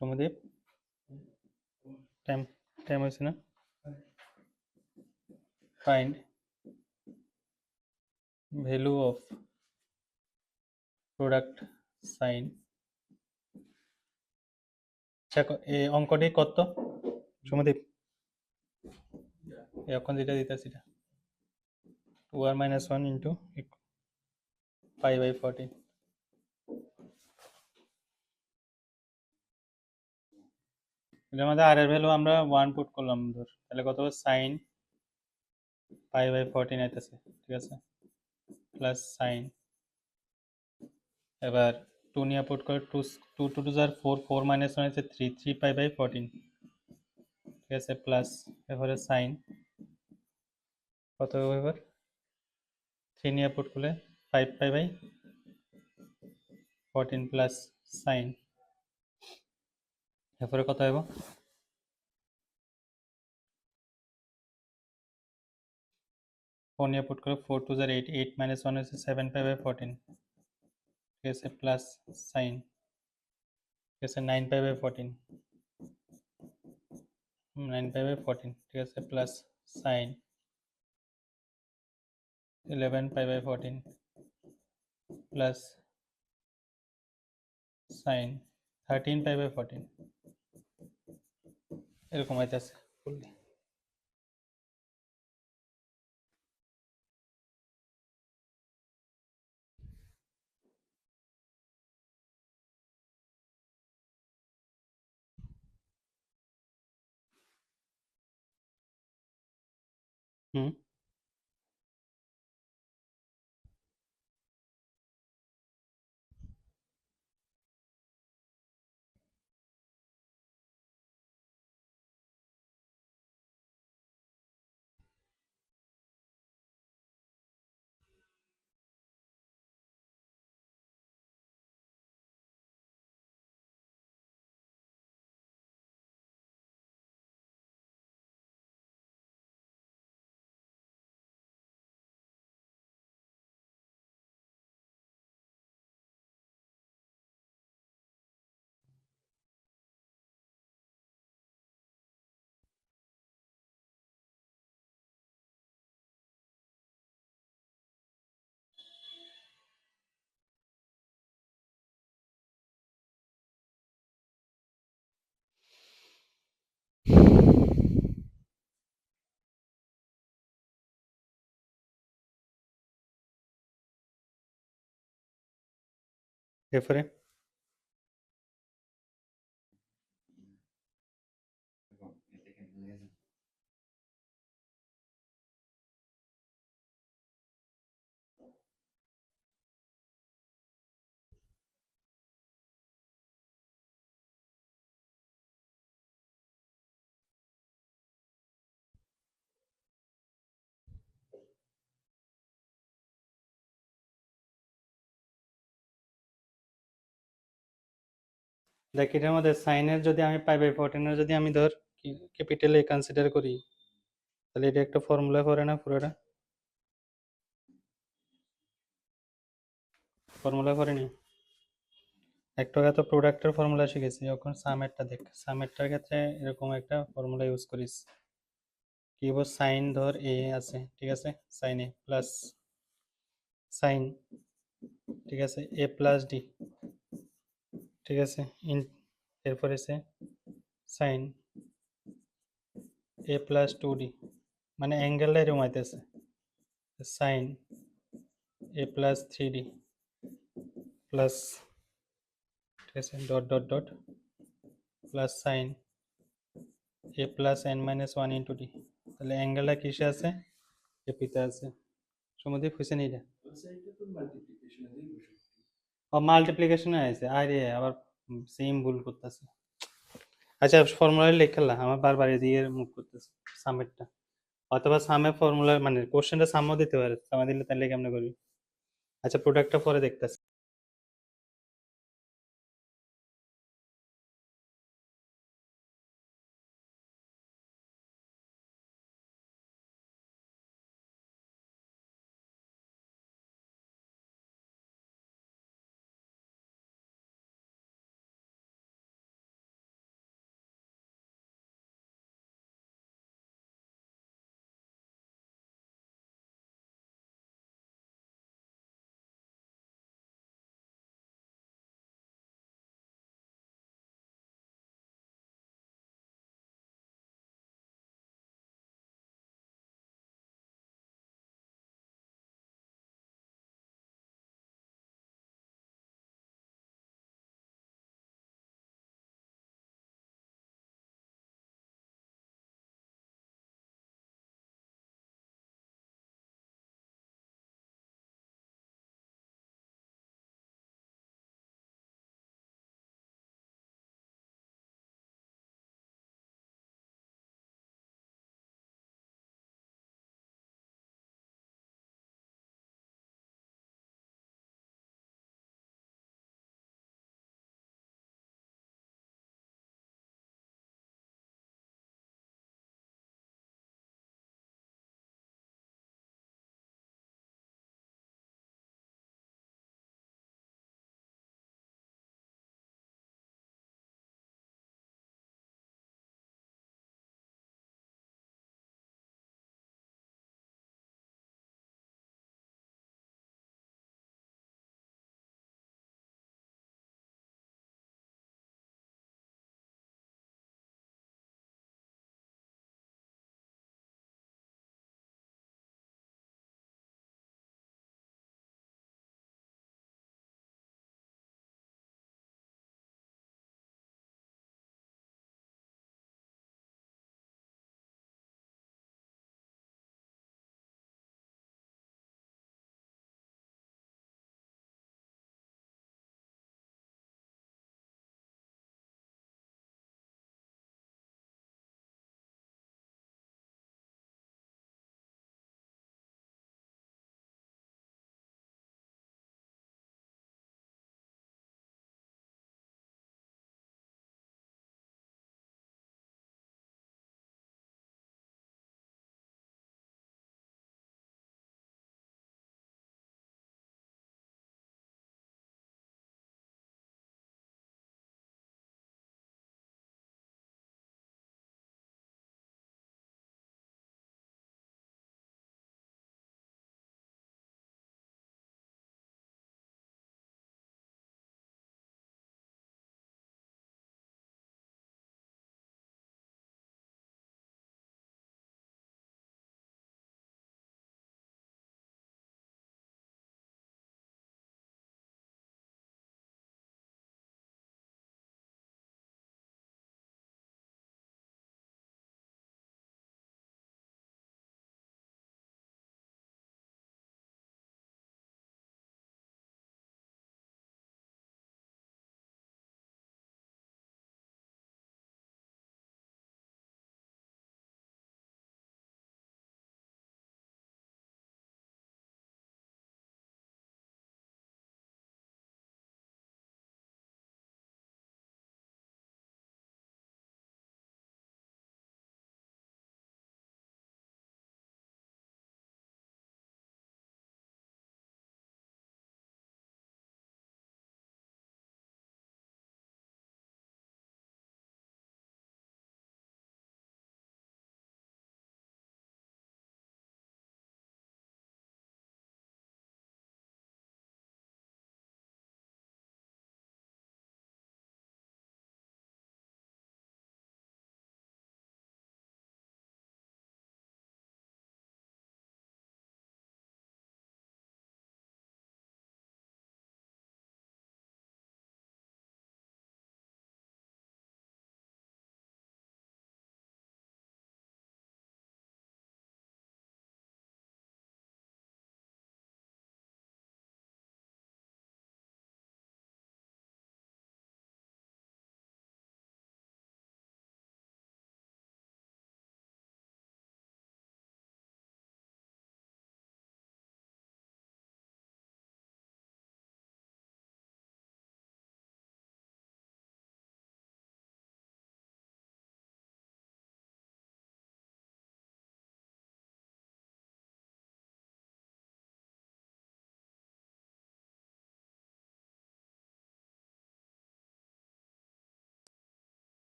Soumyadip time time হয়েছে না? Find value of product sine. এই অঙ্কটি কত সৌম্যদীপ? এখন যেটা দিতেছি এটা 2r - 1 ইন্টু π/14। এটার মধ্যে আর এর ভ্যালু আমরা 1 পুট করলাম, ধর তাহলে কত হবে? সাইন π/14 আইতেছে, ঠিক আছে, প্লাস সাইন। এবার 2 নিয়ে পুট করে 2 2 2 2 আর 4 4 - 1 হচ্ছে 3 3 π/14, ঠিক আছে, প্লাস এবারে সাইন কত হবে? এবার 3 নিয়ে পুট করলে 5 π/14 প্লাস সাইন, এরপরে কত হবে? 4 নিয়ে পুট করে 4 2 আর 8 8 - 1 হচ্ছে 7 π/14, ঠিক আছে, প্লাস সাইন, ঠিক আছে, 9 π/14 9 π/14, ঠিক আছে, প্লাস সাইন 11 π/14 প্লাস সাইন 13 π/14, এরকম আইতেছে ফুললি। হুম, এরপরে দেখ, এটার মধ্যে সাইনের যদি আমি π/14 যদি আমি ধর ক্যাপিটাল এ কনসিডার করি, তাহলে এটা একটা ফর্মুলা করে না? পুরোটা ফর্মুলা করেনি? একটু আগে তো প্রোডাক্টের ফর্মুলা শিখেছি, এখন সামেরটা দেখ। সামেরটার ক্ষেত্রে এরকম একটা ফর্মুলা ইউজ করিস। কি বল? সাইন ধর এ আছে, ঠিক আছে, সাইন এ প্লাস সাইন, ঠিক আছে, এ প্লাস ডি, ঠিক আছে, ইন এরপরে সে সাইন এ প্লাস 2d, মানে অ্যাঙ্গেলটা এরকম আইতেছে, sign a plus 3d plus, ঠিক আছে, dot dot dot plus sign a plus n - 1 into d. তাহলে অ্যাঙ্গেলটা কিসে আছে? এপিতে আছে। সমুদ্রে খুঁজে নিই রে। ও মাল্টিপ্লিকেশনে আছে, আরে আবার সেম ভুল করতেছে। আচ্ছা, ফর্মুলা লেখালা আমার বারবার এদিকে মুখ করতেছে। সামেরটা অথবা সামে ফর্মুলা মানে কোশ্চেনটা সামও দিতে পারে, সামা দিলে তাহলে কেমনে করবি? আচ্ছা, প্রোডাক্টটা পরে দেখতেছি।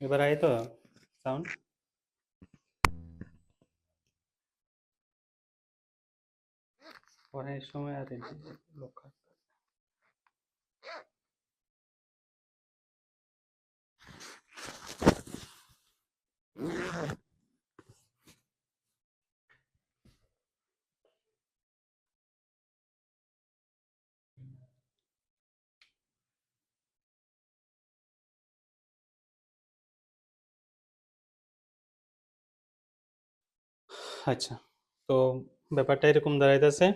এবার আয় তো সাউন্ড। পড়ার সময় আর লক্ষ্য। আচ্ছা, তো ব্যাপারটা এরকম দাঁড়াইতেছে,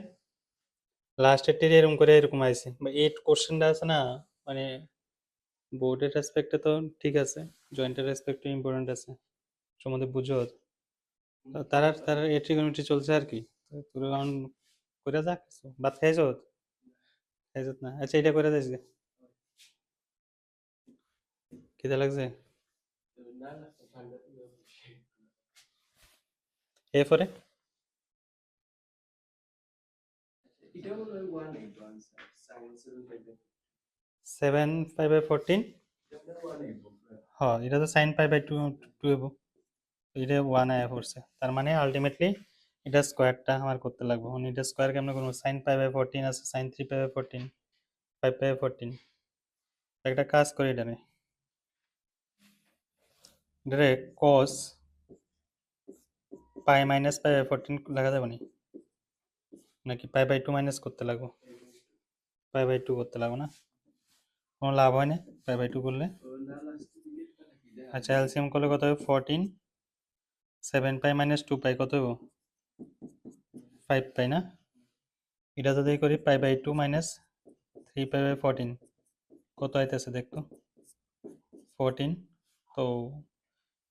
লাস্টের টের এরকম করে এরকম আইছে, এই কোশ্চেনটা আছে না, মানে বোর্ডের রেসপেক্টে তো ঠিক আছে, জয়েন্টের রেসপেক্টে ইম্পর্টেন্ট আছে, সম্বন্ধে বুঝো। তারা তারা এই ট্রিগোনোমেট্রি চলছে আর কি, তোর এখন করে যা কিছু ভাত খাইছ, খাইছ না? আচ্ছা, এটা করে দিস গে, খিদে লাগছে। এরপরে 7 5/14, হ্যাঁ এটা তো sin π/2 হইব, এটা 1 আয়া পড়ছে, তার মানে আলটিমেটলি এটা স্কোয়ারটা আমার করতে লাগবে। এখন এটা স্কোয়ার কেমনে করবো? sin π/14 আছে, sin 3 π/14, 5 π/14। একটা কাজ করি, এটারে cos π-π/14 লেখা যাবে নি, নাকি π/2 মাইনাস করতে লাগবো? π/2 করতে লাগবো না, কোনো লাভ হয় না π/2 করলে। আচ্ছা, এলসিএম করলে কত হবে? 14, 7π - 2π কত হইব? 5π না? এটা যদি করি π/2 - 3π/14 কত আইতেছে দেখতো? 14, তো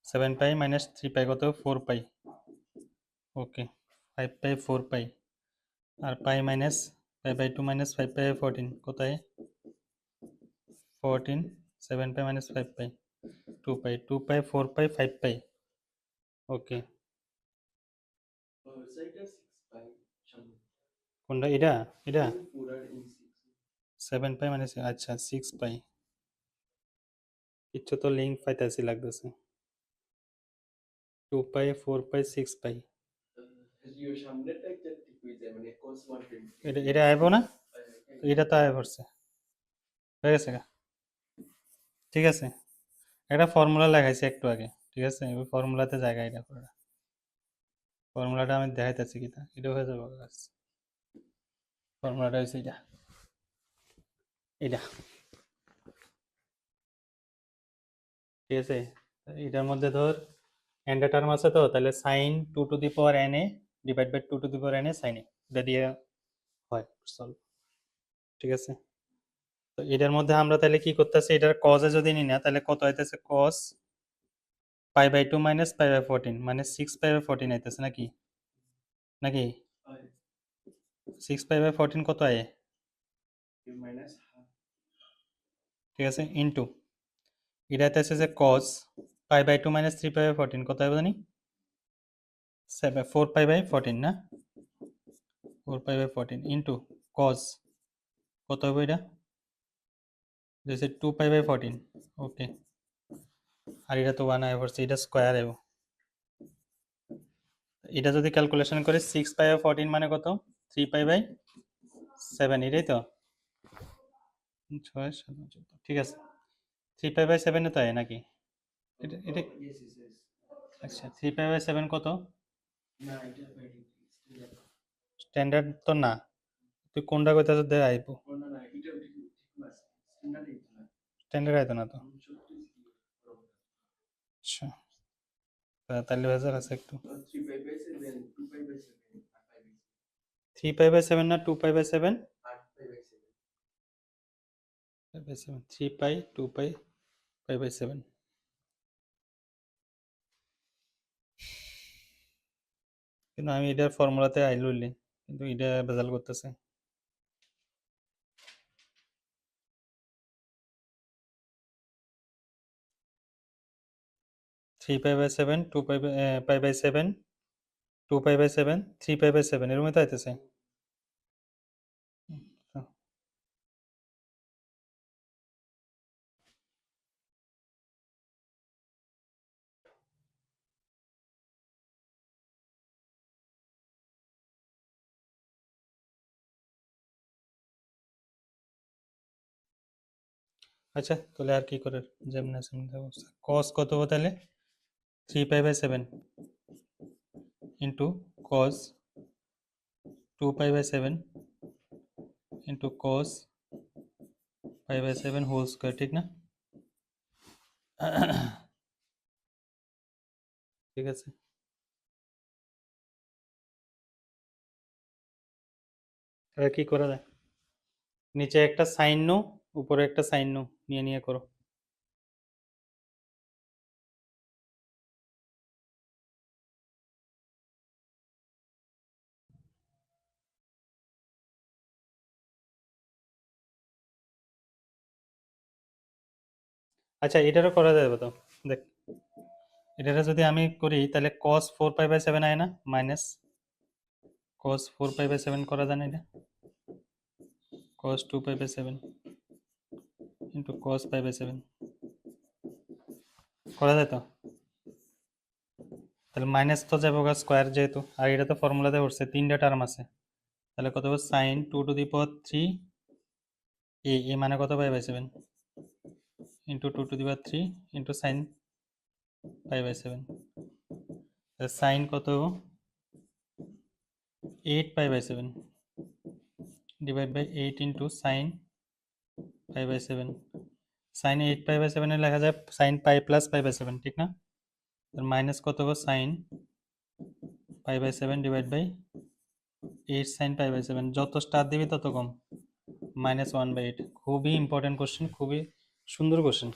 7π - 3π কত? 4π। ওকে, 5π 4π, আর পাই মাইনাস π/2 - 5π/14 কত হয়? 14, 7π - 5π, 2π, 2π 4π 5π। ওকে, কোনটা? এটা এটা 7π আচ্ছা 6π, কিছু তো লিঙ্ক পাইতেছি লাগতেছে, 2π 4π 6π। এটা এটা আইব না, তো এটা তো আয় পড়ছে, হয়ে গেছে গা। ঠিক আছে, একটা ফর্মুলা লেখাইছি একটু আগে, ঠিক আছে, ওই ফর্মুলাতে জায়গা এটা করে, ফর্মুলাটা আমি দেখাইতেছি, কি এটা হয়ে যাবে। ফর্মুলাটা হচ্ছে এটা, এটা ঠিক আছে। এটার মধ্যে ধর এন্ডা টার্ম আছে, তো তাহলে sign 2n divide by 2n sign এটা দিয়ে হয় সলভ, ঠিক আছে। তো এটার মধ্যে আমরা তাহলে কি করতেছি, এটার কজে যদি নিই না, তাহলে কত আইতেছে? cos π/2 - π/14 মানে 6π/14 আইতেছে নাকি, নাকি 6π/14 কত আয়? ঠিক আছে, ইনটু এটা আইতেছে যে cos π/2 - 3π/14 কত হবে জানি? 4π/14 না, 4π/14 ইনটু cos কত হবে এটা? জেসে 2π/14। ওকে, আর এটা তো 1 আয় পড়ছে, এটা স্কোয়ার আইব। এটা যদি ক্যালকুলেশন করে 6π/14 মানে কত? 3π/7, এটাই তো 6 7 14, ঠিক আছে। 3π/7 তো আয় নাকি? এটা এটা আচ্ছা, 3π/7 কত? স্ট্যান্ডার্ড তো না, তুই কোনটা কইতাছ? দে আইব, স্ট্যান্ডার্ড আইতো না তো। আচ্ছা, তাহলে ভেজাল আছে একটু। 3π/7 না 2π/7? 5/7, 3π 2π 5/7। কিন্তু আমি এটার ফর্মুলাতে আইলইলি, কিন্তু এটা ভেজাল করতেছে। 3π/7 2π/7 2π/7 3π/7 এর মধ্যে আইতেছে। আচ্ছা তাহলে আর কি করে যেমন cos কত হবে তাহলে 3π/7 into cos 2π/7 into cos π/7 whole square, ঠিক না? ঠিক আছে, তাহলে কি করা যায়? নিচে একটা সাইন নো, উপরে একটা সাইন নো নিয়ে নিয়ে করো। আচ্ছা এটারও করা যাবে তো, দেখ এটারে যদি আমি করি তাহলে cos 4π/7 আয় না, মাইনাস cos 4π/7 করা যায় না এটা, cos 2π/7 ইন্টু cos π/7 করা যায় তো? তাহলে মাইনাস তো যাবে ওগা স্কোয়ার যেহেতু, আর এটা তো ফর্মুলাতে উঠছে, তিনটা টার্ম আছে, তাহলে কত হবে সাইন 2⁻³ এ মানে কত π/7 ইন্টু 2⁻³ ইন্টু সাইন π/7, সাইন কত 8π/7 divide by 8 into sine π/7, sine 8π/7 এ লেখা যায় সাইন পাই প্লাস π/7, ঠিক না? মাইনাস কত হবে সাইন π/7 ডিভাইড বাই 8 সাইন π/7, যত স্টার দিবি তত কম, -1/8। খুবই ইম্পর্টেন্ট কোশ্চেন, খুবই সুন্দর কোশ্চেন।